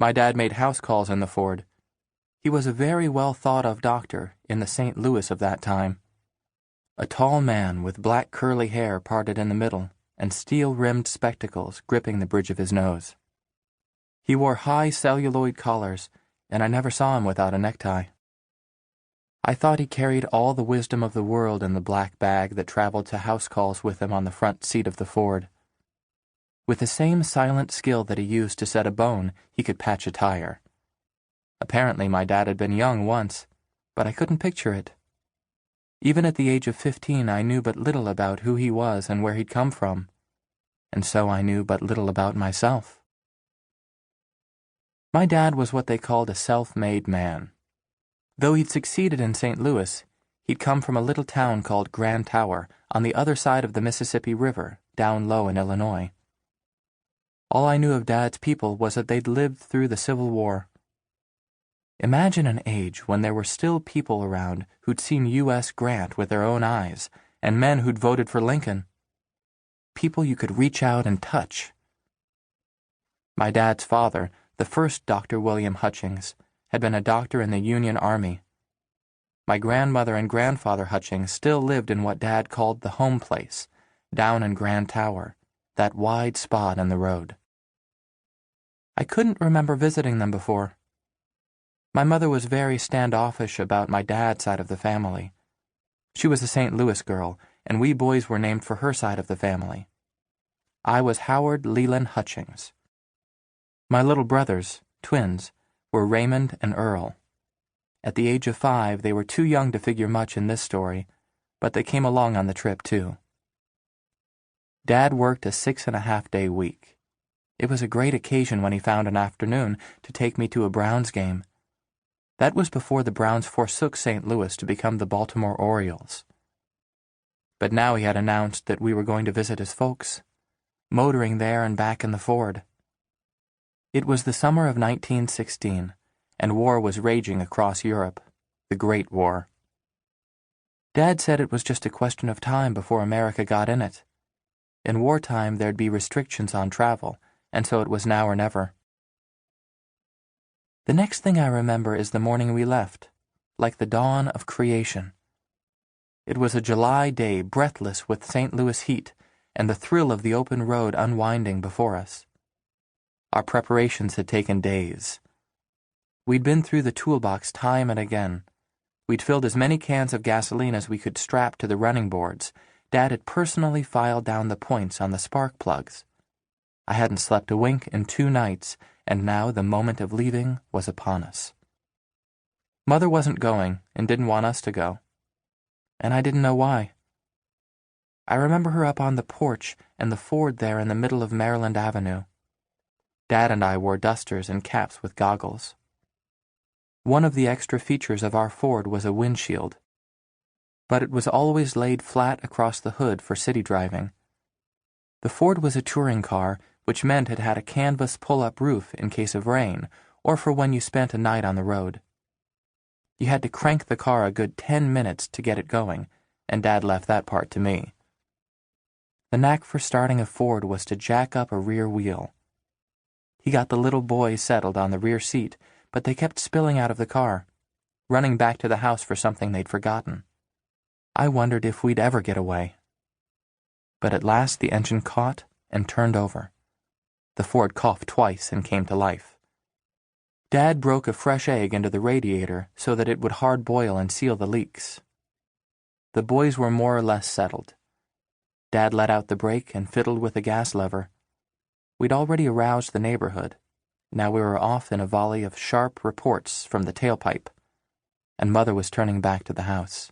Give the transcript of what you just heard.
My dad made house calls in the Ford. He was a very well thought of doctor in the St. Louis of that time. A tall man with black curly hair parted in the middle and steel-rimmed spectacles gripping the bridge of his nose. He wore high celluloid collars, and I never saw him without a necktie. I thought he carried all the wisdom of the world in the black bag that traveled to house calls with him on the front seat of the Ford. With the same silent skill that he used to set a bone, he could patch a tire. Apparently my dad had been young once, but I couldn't picture it. Even at the age of 15, I knew but little about who he was and where he'd come from, and so I knew but little about myself. My dad was what they called a self-made man. Though he'd succeeded in St. Louis, he'd come from a little town called Grand Tower on the other side of the Mississippi River, down low in Illinois. All I knew of Dad's people was that they'd lived through the Civil War. Imagine an age when there were still people around who'd seen U.S. Grant with their own eyes, and men who'd voted for Lincoln. People you could reach out and touch. My dad's father, the first Dr. William Hutchings, had been a doctor in the Union Army. My grandmother and grandfather Hutchings still lived in what Dad called the home place, down in Grand Tower, that wide spot in the road. I couldn't remember visiting them before. My mother was very standoffish about my dad's side of the family. She was a St. Louis girl, and we boys were named for her side of the family. I was Howard Leland Hutchings. My little brothers, twins, were Raymond and Earl. At the age of 5, they were too young to figure much in this story, but they came along on the trip too. Dad worked a 6.5-day week. It was a great occasion when he found an afternoon to take me to a Browns game. That was before the Browns forsook St. Louis to become the Baltimore Orioles. But now he had announced that we were going to visit his folks, motoring there and back in the Ford. It was the summer of 1916, and war was raging across Europe, the Great War. Dad said it was just a question of time before America got in it. In wartime there'd be restrictions on travel, and so it was now or never. The next thing I remember is the morning we left, like the dawn of creation. It was a July day, breathless with St. Louis heat, and the thrill of the open road unwinding before us. Our preparations had taken days. We'd been through the toolbox time and again. We'd filled as many cans of gasoline as we could strap to the running boards. Dad had personally filed down the points on the spark plugs. I hadn't slept a wink in 2 nights, and now the moment of leaving was upon us. Mother wasn't going and didn't want us to go, and I didn't know why. I remember her up on the porch and the Ford there in the middle of Maryland Avenue. Dad and I wore dusters and caps with goggles. One of the extra features of our Ford was a windshield, but it was always laid flat across the hood for city driving. The Ford was a touring car, which meant it had a canvas pull-up roof in case of rain, or for when you spent a night on the road. You had to crank the car a good 10 minutes to get it going, and Dad left that part to me. The knack for starting a Ford was to jack up a rear wheel. He got the little boys settled on the rear seat, but they kept spilling out of the car, running back to the house for something they'd forgotten. I wondered if we'd ever get away. But at last the engine caught and turned over. The Ford coughed twice and came to life. Dad broke a fresh egg into the radiator so that it would hard boil and seal the leaks. The boys were more or less settled. Dad let out the brake and fiddled with the gas lever. We'd already aroused the neighborhood. Now we were off in a volley of sharp reports from the tailpipe, and Mother was turning back to the house.